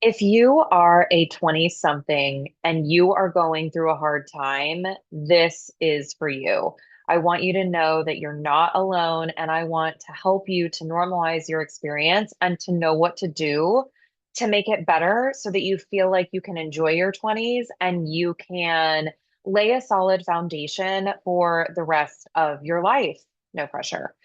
If you are a 20 something and you are going through a hard time, this is for you. I want you to know that you're not alone, and I want to help you to normalize your experience and to know what to do to make it better so that you feel like you can enjoy your 20s and you can lay a solid foundation for the rest of your life. No pressure.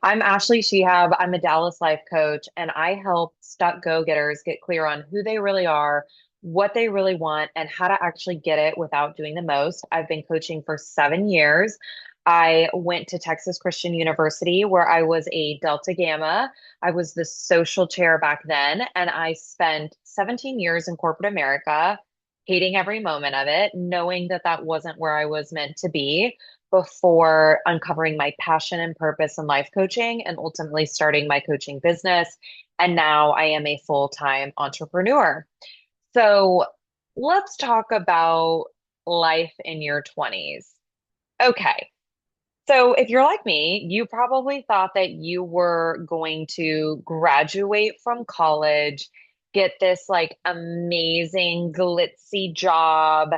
I'm Ashley Shehab. I'm a Dallas life coach, and I help stuck go-getters get clear on who they really are, what they really want, and how to actually get it without doing the most. I've been coaching for 7 years. I went to Texas Christian University where I was a Delta Gamma. I was the social chair back then, and I spent 17 years in corporate America, hating every moment of it, knowing that that wasn't where I was meant to be before uncovering my passion and purpose in life coaching and ultimately starting my coaching business. And now I am a full-time entrepreneur. So let's talk about life in your 20s. Okay. So if you're like me, you probably thought that you were going to graduate from college, get this like amazing glitzy job,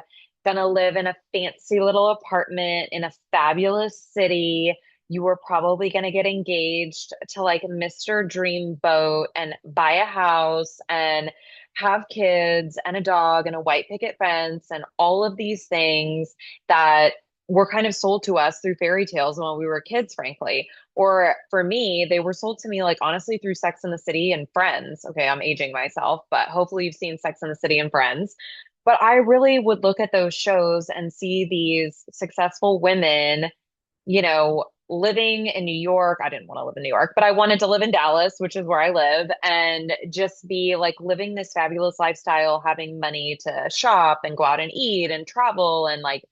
gonna live in a fancy little apartment in a fabulous city. You were probably gonna get engaged to like Mr. Dreamboat and buy a house and have kids and a dog and a white picket fence and all of these things that were kind of sold to us through fairy tales when we were kids, frankly. Or for me, they were sold to me like honestly through Sex and the City and Friends. Okay, I'm aging myself, but hopefully you've seen Sex and the City and Friends. But I really would look at those shows and see these successful women, living in New York. I didn't want to live in New York, but I wanted to live in Dallas, which is where I live, and just be like living this fabulous lifestyle, having money to shop and go out and eat and travel and like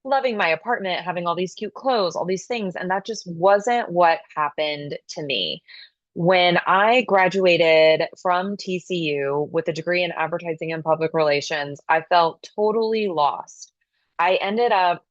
loving my apartment, having all these cute clothes, all these things. And that just wasn't what happened to me. When I graduated from TCU with a degree in advertising and public relations, I felt totally lost. I ended up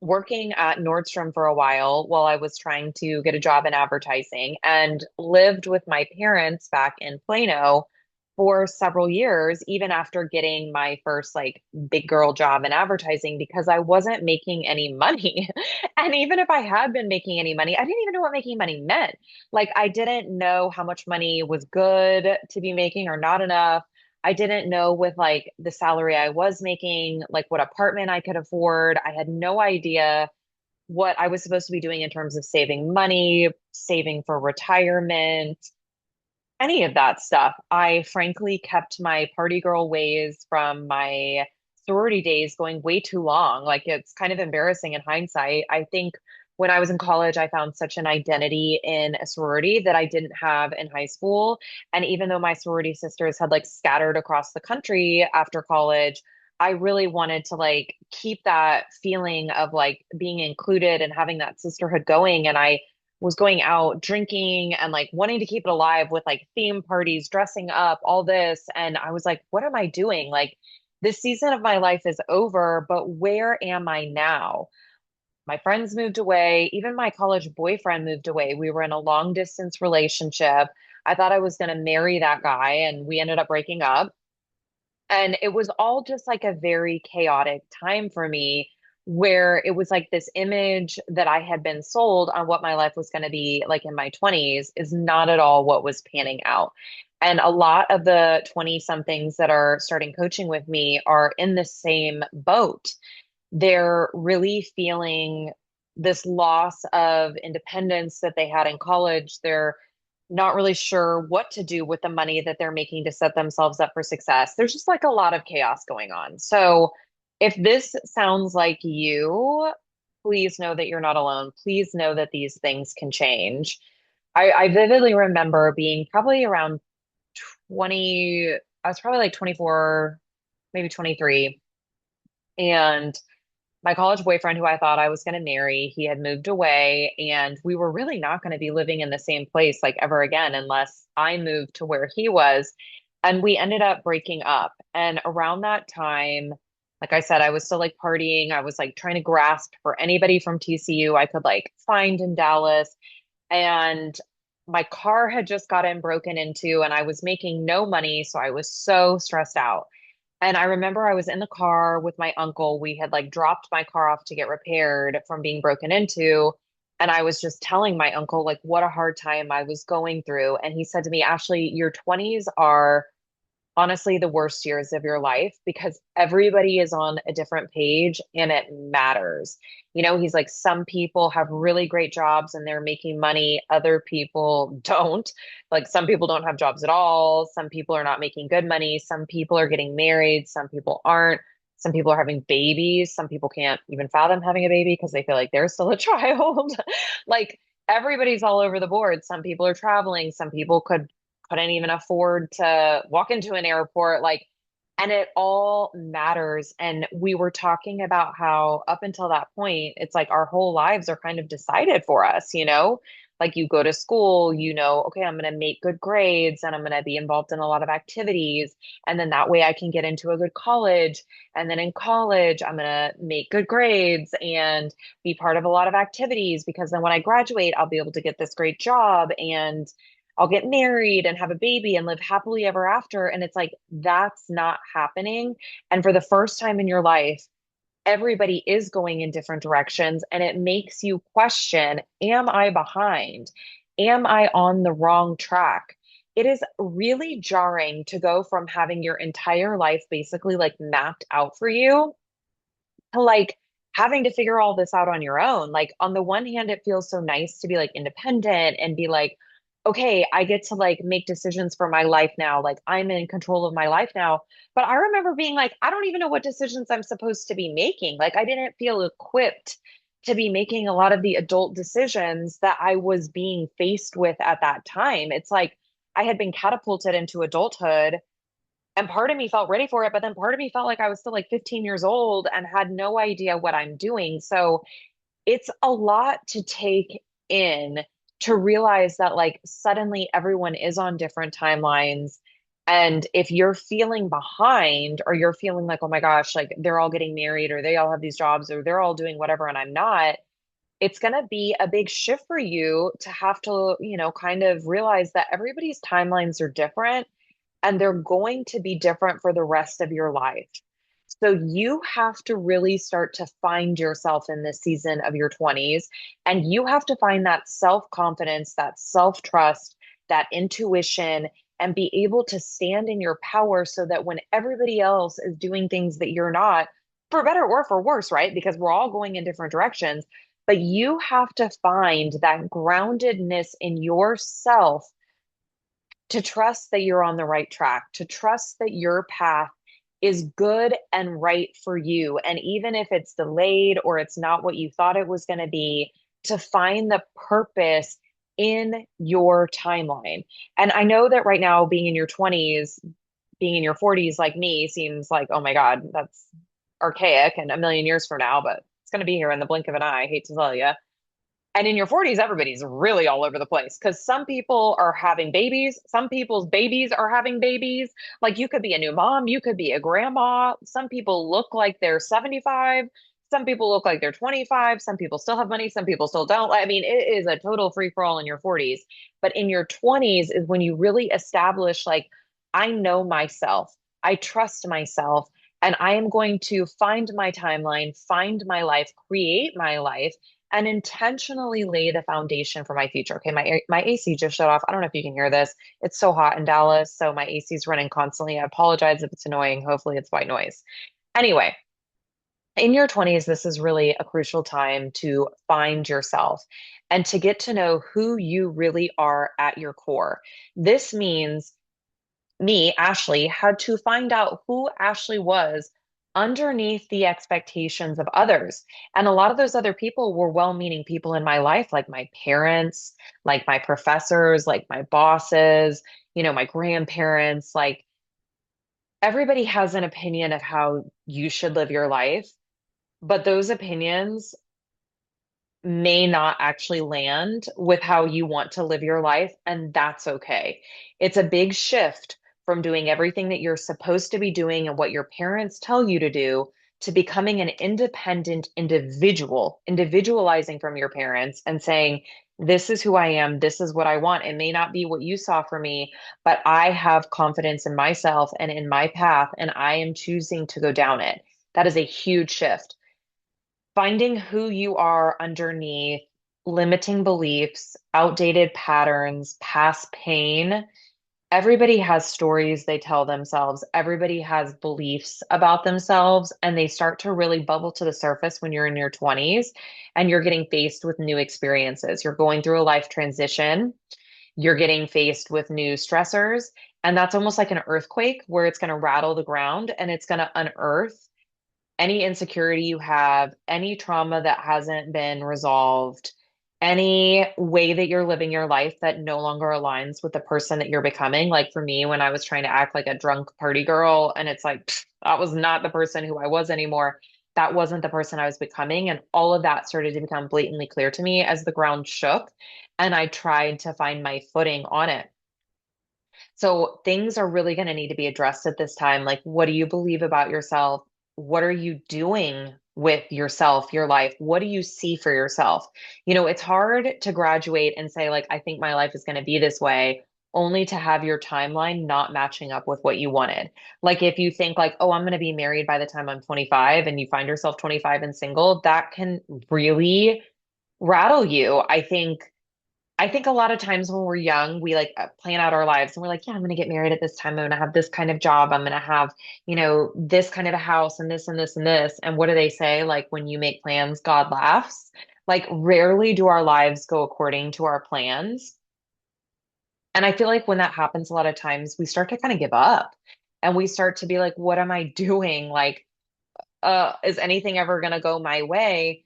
working at Nordstrom for a while I was trying to get a job in advertising and lived with my parents back in Plano for several years, even after getting my first like big girl job in advertising because I wasn't making any money. And even if I had been making any money, I didn't even know what making money meant. Like I didn't know how much money was good to be making or not enough. I didn't know with like the salary I was making, like what apartment I could afford. I had no idea what I was supposed to be doing in terms of saving money, saving for retirement, any of that stuff. I frankly kept my party girl ways from my sorority days going way too long. Like it's kind of embarrassing in hindsight. I think when I was in college, I found such an identity in a sorority that I didn't have in high school. And even though my sorority sisters had like scattered across the country after college, I really wanted to like keep that feeling of like being included and having that sisterhood going. And I was going out drinking and like wanting to keep it alive with like theme parties, dressing up, all this. And I was like, what am I doing? Like, this season of my life is over, but where am I now? My friends moved away. Even my college boyfriend moved away. We were in a long distance relationship. I thought I was going to marry that guy, and we ended up breaking up. And it was all just like a very chaotic time for me where it was like this image that I had been sold on what my life was going to be like in my 20s is not at all what was panning out. And a lot of the 20 somethings that are starting coaching with me are in the same boat. They're really feeling this loss of independence that they had in college. They're not really sure what to do with the money that they're making to set themselves up for success. There's just like a lot of chaos going on. So, if this sounds like you, please know that you're not alone. Please know that these things can change. I vividly remember being probably around 20, I was probably like 24, maybe 23. And my college boyfriend, who I thought I was going to marry, he had moved away, and we were really not going to be living in the same place like ever again unless I moved to where he was. And we ended up breaking up. And around that time, like I said, I was still like partying. I was like trying to grasp for anybody from TCU I could like find in Dallas. And my car had just gotten broken into and I was making no money. So I was so stressed out. And I remember I was in the car with my uncle. We had like dropped my car off to get repaired from being broken into. And I was just telling my uncle like what a hard time I was going through. And he said to me, Ashley, your 20s are honestly the worst years of your life because everybody is on a different page and it matters. He's like, some people have really great jobs and they're making money, other people don't. Like, some people don't have jobs at all. Some people are not making good money. Some people are getting married. Some people aren't. Some people are having babies. Some people can't even fathom having a baby because they feel like they're still a child. Like, everybody's all over the board. Some people are traveling. Some people couldn't even afford to walk into an airport. Like, and it all matters. And we were talking about how up until that point, it's like our whole lives are kind of decided for us. Like, you go to school, okay, I'm going to make good grades and I'm going to be involved in a lot of activities. And then that way I can get into a good college. And then in college, I'm going to make good grades and be part of a lot of activities because then when I graduate, I'll be able to get this great job and I'll get married and have a baby and live happily ever after. And it's like, that's not happening. And for the first time in your life, everybody is going in different directions. And it makes you question, am I behind? Am I on the wrong track? It is really jarring to go from having your entire life basically like mapped out for you to like having to figure all this out on your own. Like, on the one hand, it feels so nice to be like independent and be like, okay, I get to like make decisions for my life now. Like, I'm in control of my life now. But I remember being like, I don't even know what decisions I'm supposed to be making. Like, I didn't feel equipped to be making a lot of the adult decisions that I was being faced with at that time. It's like I had been catapulted into adulthood and part of me felt ready for it, but then part of me felt like I was still like 15 years old and had no idea what I'm doing. So it's a lot to take in to realize that like suddenly everyone is on different timelines. And if you're feeling behind or you're feeling like, oh my gosh, like they're all getting married or they all have these jobs or they're all doing whatever and I'm not, it's going to be a big shift for you to have to, kind of realize that everybody's timelines are different and they're going to be different for the rest of your life. So you have to really start to find yourself in this season of your 20s, and you have to find that self-confidence, that self-trust, that intuition, and be able to stand in your power so that when everybody else is doing things that you're not, for better or for worse, right? Because we're all going in different directions, but you have to find that groundedness in yourself to trust that you're on the right track, to trust that your path is good and right for you. And even if it's delayed or it's not what you thought it was going to be, to find the purpose in your timeline. And I know that right now, being in your 20s, being in your 40s like me seems like, oh my God, that's archaic and a million years from now, but it's going to be here in the blink of an eye. I hate to tell you. And in your 40s, everybody's really all over the place because some people are having babies. Some people's babies are having babies. Like, you could be a new mom, you could be a grandma. Some people look like they're 75. Some people look like they're 25. Some people still have money. Some people still don't. I mean, it is a total free for all in your 40s. But in your 20s is when you really establish, like, I know myself, I trust myself, and I am going to find my timeline, find my life, create my life and intentionally lay the foundation for my future. Okay, my AC just shut off. I don't know if you can hear this. It's so hot in Dallas, so my AC is running constantly. I apologize if it's annoying. Hopefully it's white noise. Anyway, in your 20s, this is really a crucial time to find yourself and to get to know who you really are at your core. This means me, Ashley, had to find out who Ashley was underneath the expectations of others. And a lot of those other people were well-meaning people in my life, like my parents, like my professors, like my bosses, my grandparents. Like, everybody has an opinion of how you should live your life, but those opinions may not actually land with how you want to live your life, and that's okay. It's a big shift from doing everything that you're supposed to be doing and what your parents tell you to do to becoming an independent individual, individualizing from your parents and saying, This is who I am. This is what I want. It may not be what you saw for me, but I have confidence in myself and in my path, and I am choosing to go down it. That is a huge shift. Finding who you are underneath limiting beliefs, outdated patterns, past pain. Everybody has stories they tell themselves. Everybody has beliefs about themselves, and they start to really bubble to the surface when you're in your 20s and you're getting faced with new experiences. You're going through a life transition, you're getting faced with new stressors, and that's almost like an earthquake where it's going to rattle the ground and it's going to unearth any insecurity you have, any trauma that hasn't been resolved, any way that you're living your life that no longer aligns with the person that you're becoming. Like for me, when I was trying to act like a drunk party girl, and it's like, that was not the person who I was anymore. That wasn't the person I was becoming. And all of that started to become blatantly clear to me as the ground shook. And I tried to find my footing on it. So things are really going to need to be addressed at this time. Like, what do you believe about yourself? What are you doing with yourself, your life? What do you see for yourself? It's hard to graduate and say, like, I think my life is going to be this way, only to have your timeline not matching up with what you wanted. Like, if you think, like, oh, I'm going to be married by the time I'm 25, and you find yourself 25 and single, that can really rattle you. I think a lot of times when we're young, we like plan out our lives and we're like, yeah, I'm going to get married at this time. I'm going to have this kind of job. I'm going to have, this kind of a house and this and this and this. And what do they say? Like when you make plans, God laughs. Like rarely do our lives go according to our plans. And I feel like when that happens, a lot of times we start to kind of give up and we start to be like, what am I doing? Like, is anything ever going to go my way?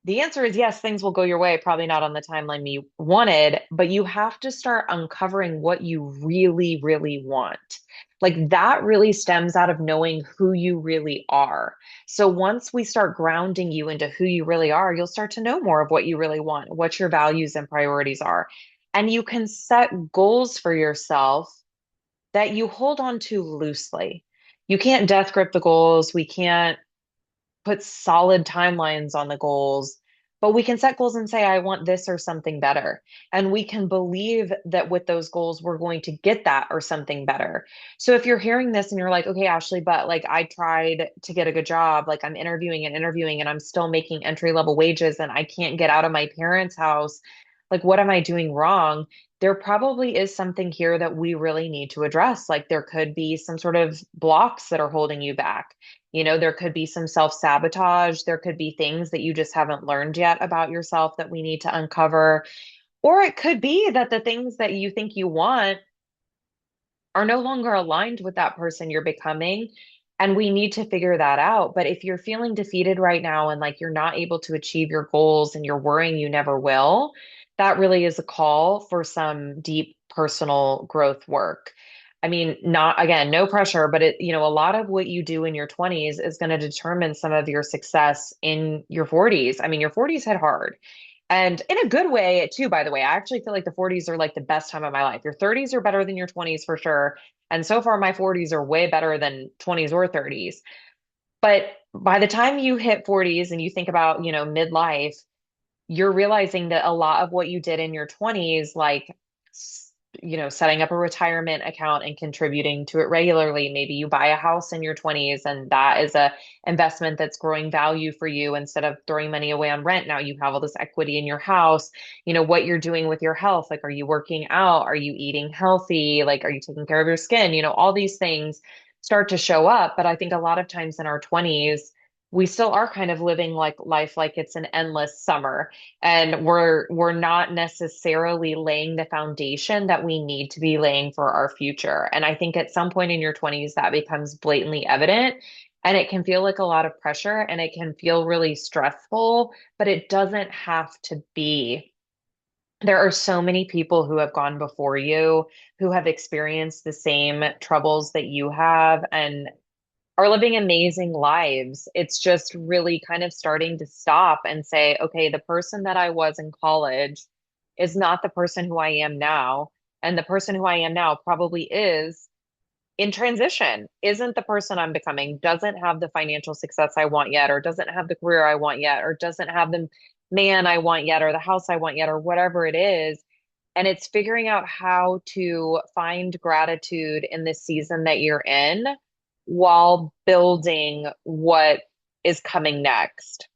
The answer is yes, things will go your way, probably not on the timeline you wanted, but you have to start uncovering what you really, really want. Like that really stems out of knowing who you really are. So once we start grounding you into who you really are, you'll start to know more of what you really want, what your values and priorities are. And you can set goals for yourself that you hold on to loosely. You can't death grip the goals. We can't put solid timelines on the goals, but we can set goals and say, I want this or something better. And we can believe that with those goals, we're going to get that or something better. So if you're hearing this and you're like, okay, Ashley, but like I tried to get a good job, like I'm interviewing and I'm still making entry level wages and I can't get out of my parents' house. Like, what am I doing wrong? There probably is something here that we really need to address. Like, there could be some sort of blocks that are holding you back. There could be some self-sabotage. There could be things that you just haven't learned yet about yourself that we need to uncover. Or it could be that the things that you think you want are no longer aligned with that person you're becoming. And we need to figure that out. But if you're feeling defeated right now and like you're not able to achieve your goals and you're worrying you never will, that really is a call for some deep personal growth work. I mean, not again, no pressure, but a lot of what you do in your 20s is going to determine some of your success in your 40s. I mean, your 40s hit hard. And in a good way, too, by the way, I actually feel like the 40s are like the best time of my life. Your 30s are better than your 20s for sure. And so far, my 40s are way better than 20s or 30s. But by the time you hit 40s and you think about, midlife, you're realizing that a lot of what you did in your 20s, like, setting up a retirement account and contributing to it regularly. Maybe you buy a house in your 20s and that is a investment that's growing value for you instead of throwing money away on rent. Now you have all this equity in your house. What you're doing with your health. Like, are you working out? Are you eating healthy? Like, are you taking care of your skin? All these things start to show up. But I think a lot of times in our 20s, we still are kind of living like life like it's an endless summer and we're not necessarily laying the foundation that we need to be laying for our future. And I think at some point in your 20s that becomes blatantly evident and it can feel like a lot of pressure and it can feel really stressful, but it doesn't have to be. There are so many people who have gone before you who have experienced the same troubles that you have and are living amazing lives. It's just really kind of starting to stop and say, okay, the person that I was in college is not the person who I am now. And the person who I am now probably is in transition, isn't the person I'm becoming, doesn't have the financial success I want yet, or doesn't have the career I want yet, or doesn't have man I want yet, or the house I want yet, or whatever it is. And it's figuring out how to find gratitude in the season that you're in while building what is coming next.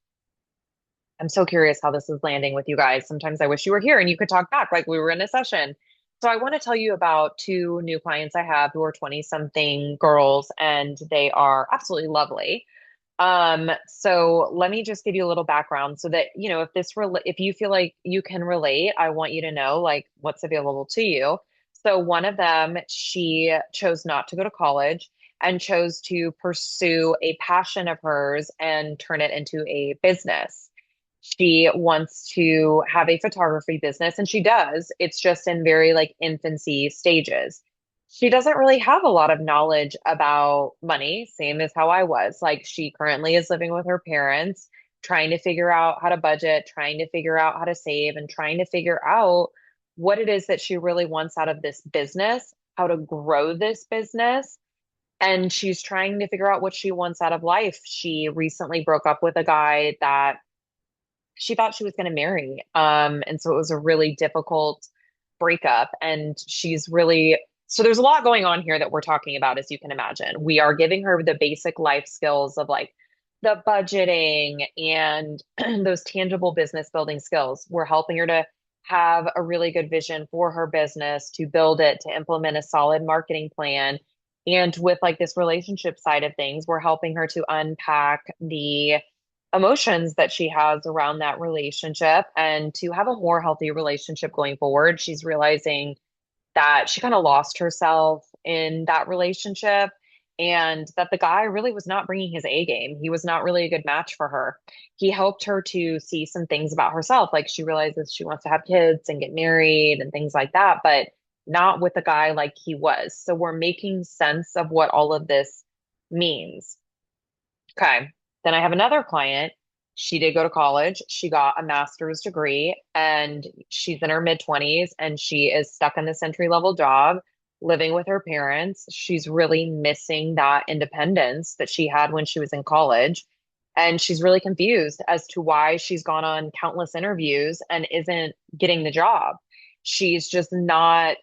I'm so curious how this is landing with you guys. Sometimes I wish you were here and you could talk back like we were in a session. So I want to tell you about two new clients I have who are 20 something girls, and they are absolutely lovely. So let me just give you a little background so that, if if you feel like you can relate, I want you to know like what's available to you. So one of them, she chose not to go to college and chose to pursue a passion of hers and turn it into a business. She wants to have a photography business, and she does. It's just in very like infancy stages. She doesn't really have a lot of knowledge about money, same as how I was. Like, she currently is living with her parents, trying to figure out how to budget, trying to figure out how to save, and trying to figure out what it is that she really wants out of this business, how to grow this business. And she's trying to figure out what she wants out of life. She recently broke up with a guy that she thought she was going to marry. And so it was a really difficult breakup. And she's really, so there's a lot going on here that we're talking about, as you can imagine. We are giving her the basic life skills of like the budgeting and those tangible business building skills. We're helping her to have a really good vision for her business, to build it, to implement a solid marketing plan. And with like this relationship side of things, we're helping her to unpack the emotions that she has around that relationship and to have a more healthy relationship going forward. She's realizing that she kind of lost herself in that relationship and that the guy really was not bringing his A game. He was not really a good match for her. He helped her to see some things about herself. Like, she realizes she wants to have kids and get married and things like that, but not with a guy like he was. So we're making sense of what all of this means. Okay. Then I have another client. She did go to college. She got a master's degree and she's in her mid 20s and she is stuck in this entry level job, living with her parents. She's really missing that independence that she had when she was in college. And she's really confused as to why she's gone on countless interviews and isn't getting the job. She's just not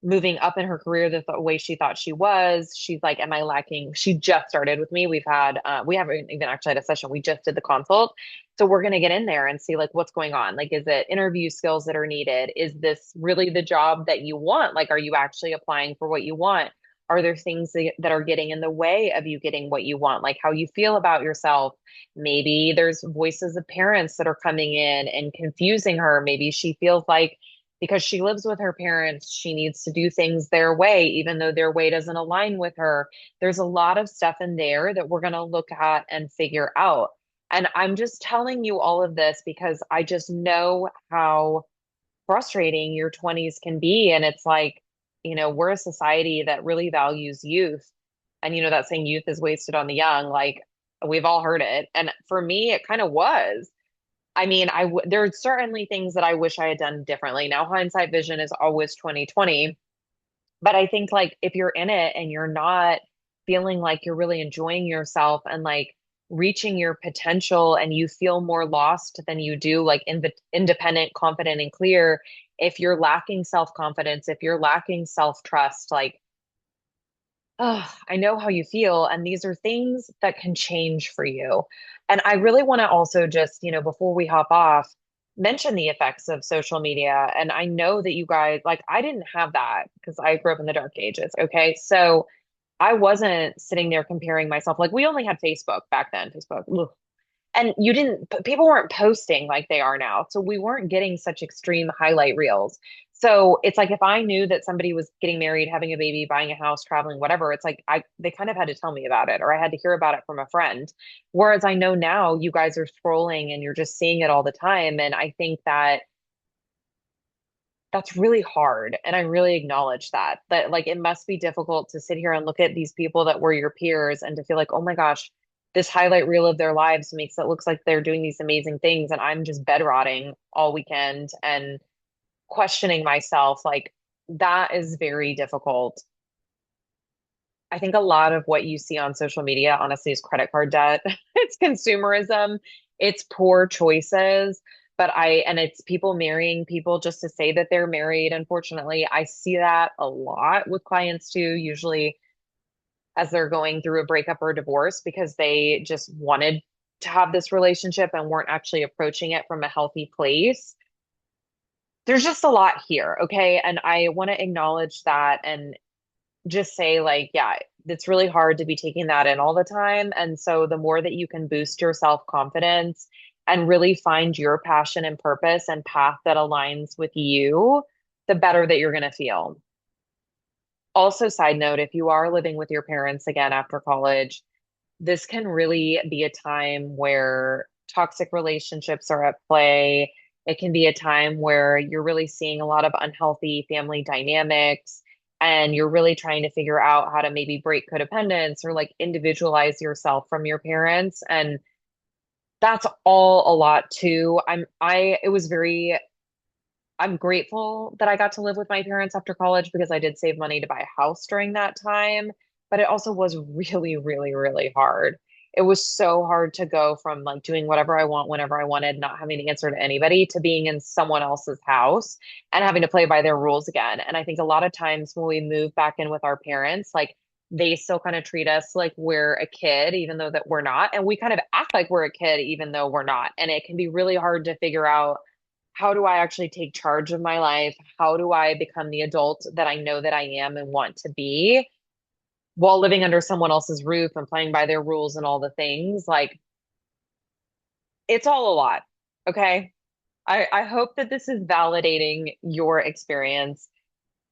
moving up in her career the way she thought she was. She's like, am I lacking? She just started with me. We haven't even actually had a session. We just did the consult. So we're going to get in there and see like what's going on. Like, is it interview skills that are needed? Is this really the job that you want? Like, are you actually applying for what you want? Are there things that are getting in the way of you getting what you want? Like how you feel about yourself. Maybe there's voices of parents that are coming in and confusing her. Maybe she feels like because she lives with her parents, she needs to do things their way, even though their way doesn't align with her. There's a lot of stuff in there that we're going to look at and figure out. And I'm just telling you all of this because I just know how frustrating your 20s can be. And it's like, we're a society that really values youth. And that saying youth is wasted on the young, like we've all heard it. And for me, it kind of was. I mean, there are certainly things that I wish I had done differently. Now, hindsight vision is always 2020, but I think like if you're in it and you're not feeling like you're really enjoying yourself and like reaching your potential and you feel more lost than you do like independent, confident, and clear, if you're lacking self-confidence, if you're lacking self-trust, like, oh, I know how you feel. And these are things that can change for you. And I really want to also just, before we hop off, mention the effects of social media. And I know that you guys, like, I didn't have that because I grew up in the dark ages. Okay. So I wasn't sitting there comparing myself. Like, we only had Facebook back then, Facebook. Ugh. And people weren't posting like they are now. So we weren't getting such extreme highlight reels. So it's like if I knew that somebody was getting married, having a baby, buying a house, traveling, whatever, it's like they kind of had to tell me about it or I had to hear about it from a friend. Whereas I know now you guys are scrolling and you're just seeing it all the time. And I think that that's really hard. And I really acknowledge that like it must be difficult to sit here and look at these people that were your peers and to feel like, oh my gosh, this highlight reel of their lives makes it looks like they're doing these amazing things. And I'm just bed rotting all weekend and questioning myself. Like, that is very difficult. I think a lot of what you see on social media, honestly, is credit card debt. It's consumerism. It's poor choices. And it's people marrying people just to say that they're married. Unfortunately, I see that a lot with clients too, usually as they're going through a breakup or a divorce because they just wanted to have this relationship and weren't actually approaching it from a healthy place. There's just a lot here, okay? And I want to acknowledge that and just say, like, yeah, it's really hard to be taking that in all the time. And so the more that you can boost your self-confidence and really find your passion and purpose and path that aligns with you, the better that you're going to feel. Also, side note, if you are living with your parents again after college, this can really be a time where toxic relationships are at play. It can be a time where you're really seeing a lot of unhealthy family dynamics and you're really trying to figure out how to maybe break codependence or like individualize yourself from your parents. And that's all a lot too. It was very I'm grateful that I got to live with my parents after college because I did save money to buy a house during that time. But it also was really, really, really hard. It was so hard to go from like doing whatever I want whenever I wanted, not having to answer to anybody, to being in someone else's house and having to play by their rules again. And I think a lot of times when we move back in with our parents, like they still kind of treat us like we're a kid, even though that we're not. And we kind of act like we're a kid, even though we're not. And it can be really hard to figure out how do I actually take charge of my life? How do I become the adult that I know that I am and want to be while living under someone else's roof and playing by their rules and all the things? Like, it's all a lot. Okay. I hope that this is validating your experience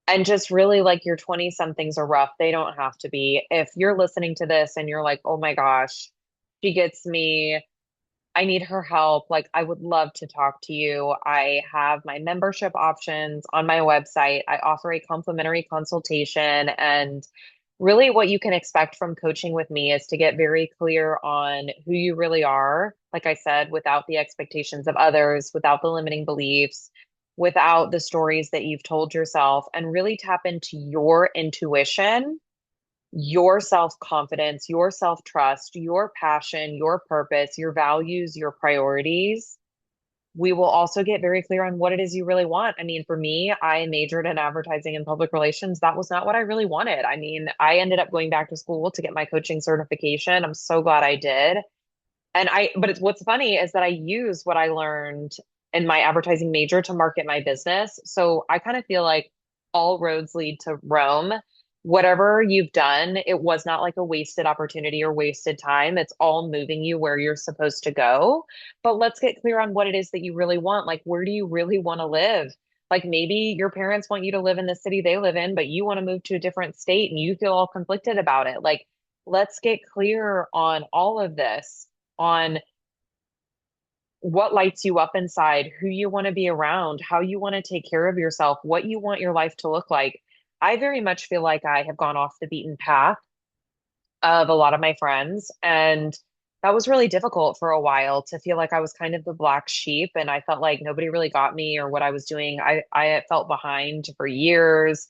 and just really like your 20 somethings are rough. They don't have to be. If you're listening to this and you're like, oh my gosh, she gets me. I need her help. Like, I would love to talk to you. I have my membership options on my website. I offer a complimentary consultation. And really, what you can expect from coaching with me is to get very clear on who you really are. Like I said, without the expectations of others, without the limiting beliefs, without the stories that you've told yourself, and really tap into your intuition, your self confidence, your self trust, your passion, your purpose, your values, your priorities. We will also get very clear on what it is you really want. I mean, for me, I majored in advertising and public relations. That was not what I really wanted. I mean, I ended up going back to school to get my coaching certification. I'm so glad I did. But what's funny is that I use what I learned in my advertising major to market my business. So I kind of feel like all roads lead to Rome. Whatever you've done, it was not like a wasted opportunity or wasted time. It's all moving you where you're supposed to go. But let's get clear on what it is that you really want. Like, where do you really want to live? Like, maybe your parents want you to live in the city they live in, but you want to move to a different state and you feel all conflicted about it. Like, let's get clear on all of this, on what lights you up inside, who you want to be around, how you want to take care of yourself, what you want your life to look like. I very much feel like I have gone off the beaten path of a lot of my friends. And that was really difficult for a while to feel like I was kind of the black sheep and I felt like nobody really got me or what I was doing. I felt behind for years.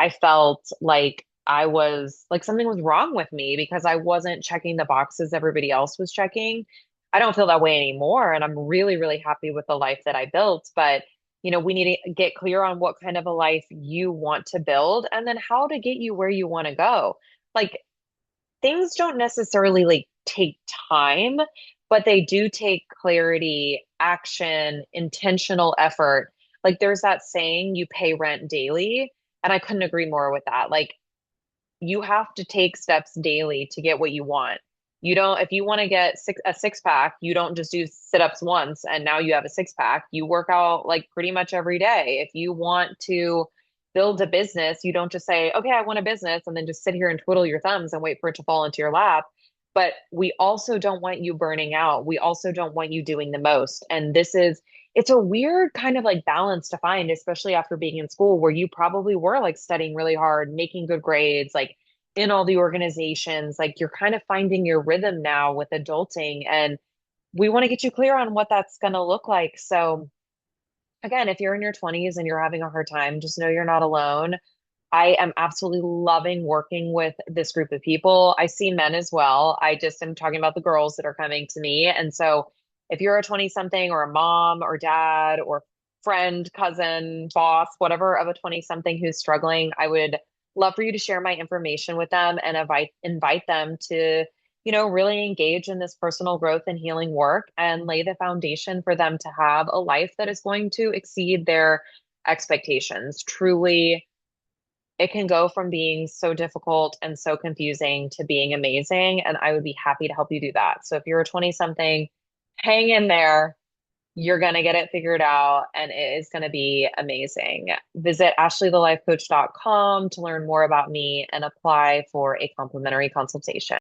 I felt like I was like something was wrong with me because I wasn't checking the boxes everybody else was checking. I don't feel that way anymore. And I'm really, really happy with the life that I built. But, we need to get clear on what kind of a life you want to build and then how to get you where you want to go. Like, things don't necessarily like take time, but they do take clarity, action, intentional effort. Like there's that saying, you pay rent daily. And I couldn't agree more with that. Like you have to take steps daily to get what you want. You don't, if you want to get a six pack, you don't just do sit ups once and now you have a six pack. You work out like pretty much every day. If you want to build a business, you don't just say, okay, I want a business and then just sit here and twiddle your thumbs and wait for it to fall into your lap. But we also don't want you burning out. We also don't want you doing the most. And it's a weird kind of like balance to find, especially after being in school where you probably were like studying really hard, making good grades, like in all the organizations, like you're kind of finding your rhythm now with adulting. And we want to get you clear on what that's going to look like. So, again, if you're in your 20s and you're having a hard time, just know you're not alone. I am absolutely loving working with this group of people. I see men as well. I just am talking about the girls that are coming to me. And so if you're a 20 something or a mom or dad or friend, cousin, boss, whatever of a 20 something who's struggling, I would love for you to share my information with them and invite them to, really engage in this personal growth and healing work and lay the foundation for them to have a life that is going to exceed their expectations. Truly, it can go from being so difficult and so confusing to being amazing. And I would be happy to help you do that. So if you're a 20 something, hang in there. You're going to get it figured out and it is going to be amazing. Visit ashleythelifecoach.com to learn more about me and apply for a complimentary consultation.